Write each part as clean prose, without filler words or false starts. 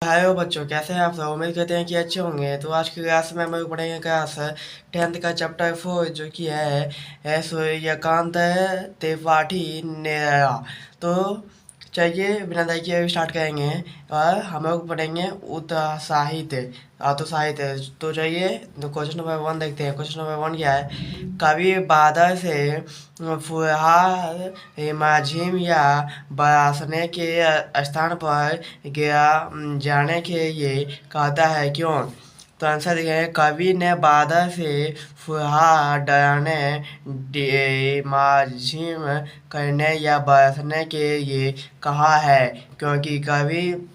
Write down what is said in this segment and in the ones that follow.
Hello बच्चों, कैसे हैं आप सब। उम्मीद करते हैं कि अच्छे होंगे। तो आज की क्लास में हम लोग पढ़ेंगे क्लास 10th का चैप्टर 4 जो कि है सूर्यकांत त्रिपाठी नेरा। तो चलिए बिना देरी के स्टार्ट करेंगे और हम लोग पढ़ेंगे उत्साहित अतोत्साहित। तो चलिए क्वेश्चन नंबर 1 देखते हैं। क्वेश्चन नंबर 1 क्या है। कवि बादल से फुहार हिमाझिम या बरसने के स्थान पर गिरा जाने के लिए कहता है, क्यों। तो आंसर देखें। कवि ने बादल से फुहार डराने, हिमाझिम करने या बरसने के लिए कहा है, क्योंकि कवि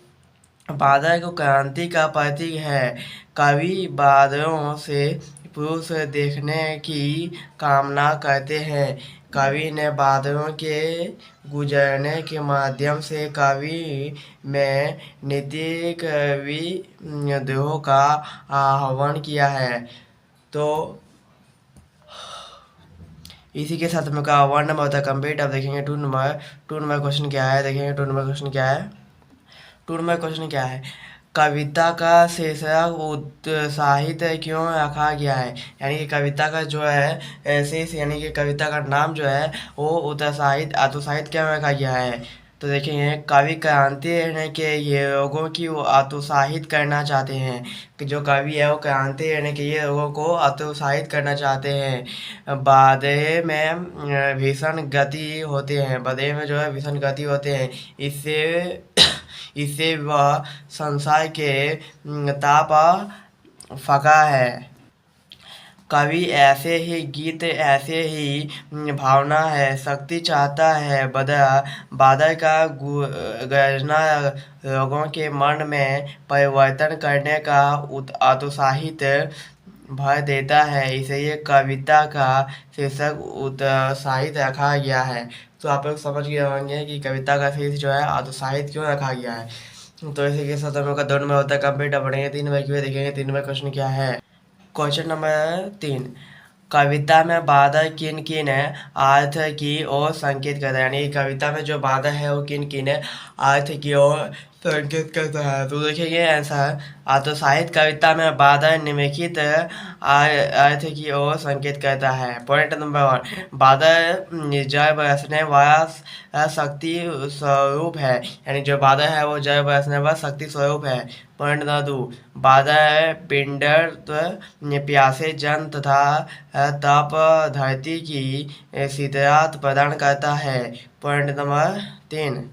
बादल को क्रांति का प्रतीक है। कवि बादलों से पुरुष देखने की कामना करते हैं। कवि ने बादलों के गुजरने के माध्यम से कवि में नैतिक विद्रोह का आह्वान किया है। तो इसी के साथ में का 1 नंबर होता है कंप्लीट। अब देखेंगे 2 नंबर क्वेश्चन क्या है। देखेंगे 2 नंबर क्वेश्चन क्या है। 2 नंबर क्वेश्चन क्या है। कविता का शीर्षक उत्साहित क्यों रखा गया है। यानी कि कविता का जो है शीर्ष यानी कि कविता का नाम जो है वो उत्साहित अतोत्साहित क्यों रखा गया है। तो देखिए, कवि क्रांति रहने के ये लोगों की वो अतोत्साहित करना चाहते हैं। कि जो कवि है वो क्रांति रहने के ये लोगों को अतोत्साहित करना चाहते हैं। बादे में भीषण गति होते हैं। बादे में जो है भीषण गति होते हैं। इससे वह संसार के ताप फका है। कवि ऐसे ही गीत ऐसे ही भावना है। शक्ति चाहता है बादल का गरजना लोगों के मन में परिवर्तन करने का उत्साहित भर देता है। इसलिए कविता का शीर्षक उत्साहित रखा गया है। तो आप लोग समझ गए होंगे कि कविता का शीर्षक जो है उत्साहित क्यों रखा गया है। तो इसी के साथ हम लोग का 2 नंबर होता है कंप्लीट। अब बढ़ेंगे 3 नंबर की ओर। देखेंगे 3 नंबर क्वेश्चन क्या है। Question number 3। कविता में बादल किन किन अर्थ की ओर संकेत करता है। यानी कविता में जो बादल है वो किन किन अर्थ की ओर संकेत करता है। तो देखिए आंसर। तो साहित्य कविता में बादल निम्नलिखित अर्थ की ओर संकेत करता है। Point number 1। बादल जल बरसने वाला शक्ति स्वरूप है। यानी जो बादल है वो जल बरसने वाला शक्ति स्वरूप है। Point number 2। बादल पिंडर प्यासे जन तथा तप धरती की शीतलता प्रदान करता है। Point number 3।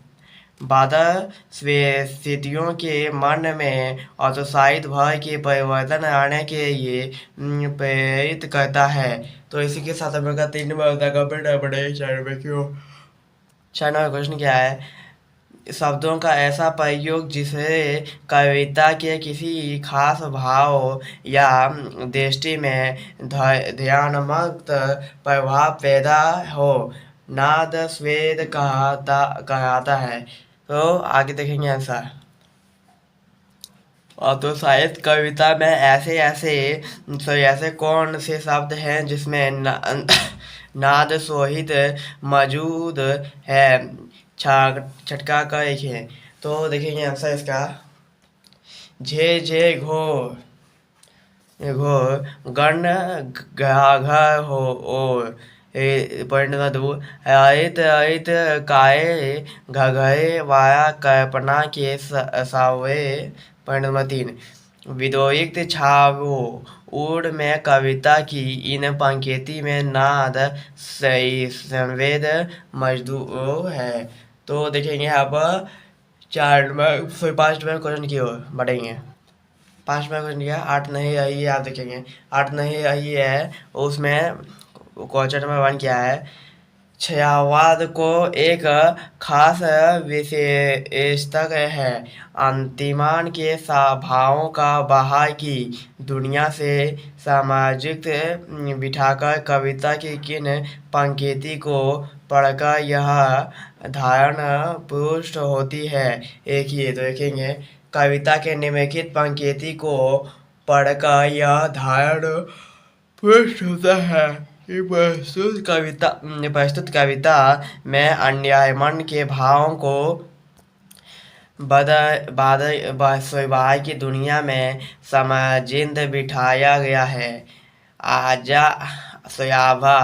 बादल स्थितियों के मन में उत्साहित भय के परिवर्तन आने के लिए प्रेरित करता है। तो इसी के साथ हम लोग का 3 नंबर होता है कंप्लीट। बड़े चार में क्यों 4 नंबर क्वेश्चन क्या है। शब्दों का ऐसा प्रयोग जिससे कविता के किसी खास भाव या दृष्टि में ध्यानमग्न प्रभाव पैदा हो, नाद स्वेद कहलाता है। तो आगे देखेंगे आंसर। और तो साहित्य कविता में ऐसे कौन से शब्द हैं जिसमें नाद सोहित मौजूद है। छटका कर लिखिए। तो देखेंगे आंसर इसका। झे झे घोर घोर गण घाघर हो और पॉइंट नंबर 2। अरित अरित काये घघरे वाया कल्पना के सावे। Point number 3। विदोयुक्त छावो उड़ में कविता की इन पंक्ति में नाद सही संवेद मजदूर है। तो देखेंगे अब 5 नंबर क्वेश्चन की ओर बढ़ेंगे। 5 नंबर क्वेश्चन क्या 8 नहीं रही है। आप देखेंगे 8 नहीं रही है। उसमें क्वेश्चन नंबर 1 क्या है। छायावाद को एक खास विशेषता है। अंतिमान के भावों का बाहर की दुनिया से सामाजिक बिठाकर कविता की किन पंक्ति को पढ़कर यह धारणा पुष्ट होती है। एक ही तो देखेंगे। कविता के निम्नलिखित पंक्ति को पढ़कर यह धारणा पुष्ट होता है कि प्रस्तुत कविता में अन्यायमन के भावों को वैवाहिक की दुनिया में समजिंद बिठाया गया है। आजा सयाबा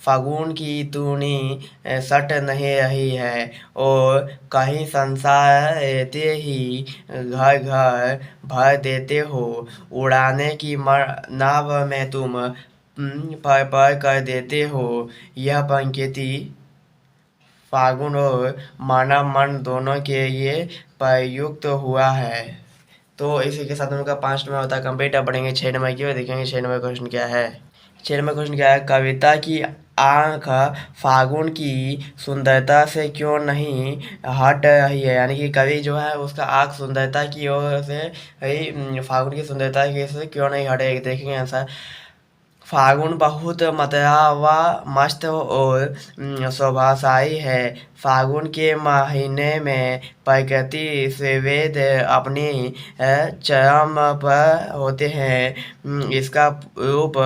फागुन की तूनी सट नहीं रही है और कहीं संसार रहते ही घर घर भर देते हो। उड़ाने की नाव में तुम पर कर देते हो। यह पंक्ति फागुन और मानव मन दोनों के लिए प्रयुक्त हुआ है। तो इसी के साथ उनका 5 नंबर होता है कंप्लीट। अब पढ़ेंगे 6 नंबर की और देखेंगे 6 नंबर क्वेश्चन क्या है। 6 नंबर क्वेश्चन क्या है। कविता की आंख फागुन की सुंदरता से क्यों नहीं हट रही है। यानी कि कवि जो है उसका आंख सुंदरता की ओर से फागुन की सुंदरता की से क्यों नहीं हटे। देखेंगे आंसर। फागुन बहुत मतला व मस्त और शोभाशाली है। फागुन के महीने में प्रकृति से वेद अपनी चरम पर होते हैं। इसका रूप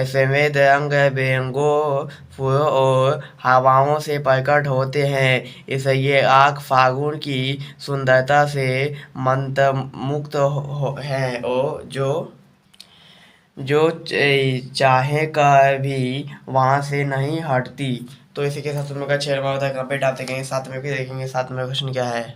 सफेद रंग बिरंगों फूलों और हवाओं से प्रकट होते हैं। इसलिए आँख फागुन की सुंदरता से मंत्रमुग्ध है और जो चाहे कर भी वहाँ से नहीं हटती। तो इसी के साथ तुम लोग का 6 नंबर होता है कंप्लीट। आप देखेंगे 7 में भी देखेंगे 7 में क्वेश्चन क्या है।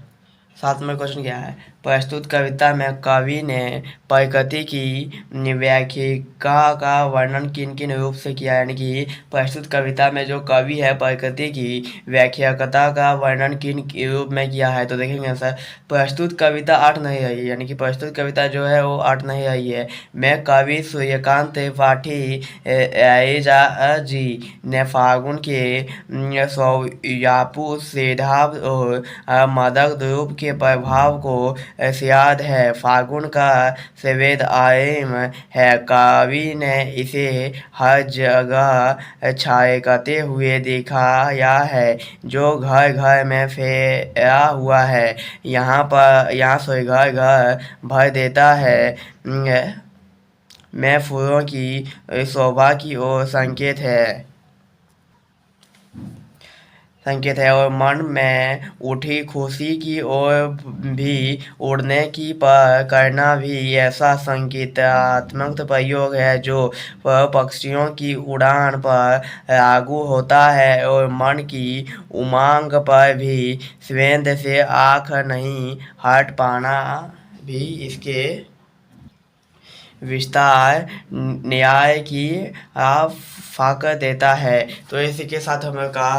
7 में क्वेश्चन क्या है। प्रस्तुत कविता में कवि ने प्रकृति की व्याख्या का वर्णन किन किन रूप से किया। यानी कि प्रस्तुत कविता में जो कवि है प्रकृति की व्याख्याकता का वर्णन किन रूप में किया है। तो देखेंगे सर। प्रस्तुत कविता अर्थ नहीं रही है। यानी कि प्रस्तुत कविता जो है वो अर्थ नहीं रही है। मैं कवि सूर्यकांत त्रिपाठी जी ने फागुन के सौयापू सीधाव और मदक रूप के प्रभाव को याद है। फागुन का सफेद आइम है। कवि ने इसे हर जगह छायकते हुए दिखाया है जो घर घर में फैला हुआ है। यहाँ से घर घर भर देता है। में फूलों की शोभा की ओर संकेत है और मन में उठी खुशी की ओर भी उड़ने की पर करना भी ऐसा संकेतात्मक प्रयोग है जो पक्षियों की उड़ान पर लागू होता है और मन की उमंग पर भी स्वेद से आँख नहीं हट पाना भी इसके विस्तार न्याय की फाक देता है। तो इसी के साथ हमें का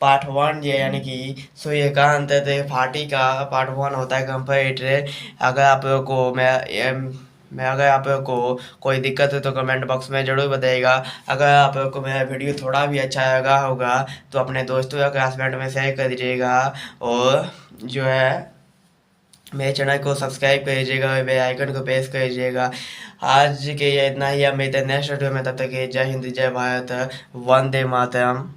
पार्ट 1 यानी कि सूर्यकांत त्रिपाठी का पार्ट 1 होता है कंप्लीट। अगर आप लोगों को अगर आप लोगों को कोई दिक्कत है तो कमेंट बॉक्स में ज़रूर बताइएगा। अगर आप लोगों को मेरा वीडियो थोड़ा भी अच्छा लगा होगा तो अपने दोस्तों या क्लासमेट में शेयर कर दीजिएगा और जो है मेरे चैनल को सब्सक्राइब कर लीजिएगा और बेल आइकन को प्रेस कर लीजिएगा। आज के लिए इतना ही। अब मिलते हैं नेक्स्ट वीडियो में। तब तक जय हिंद जय भारत वंदे मातरम।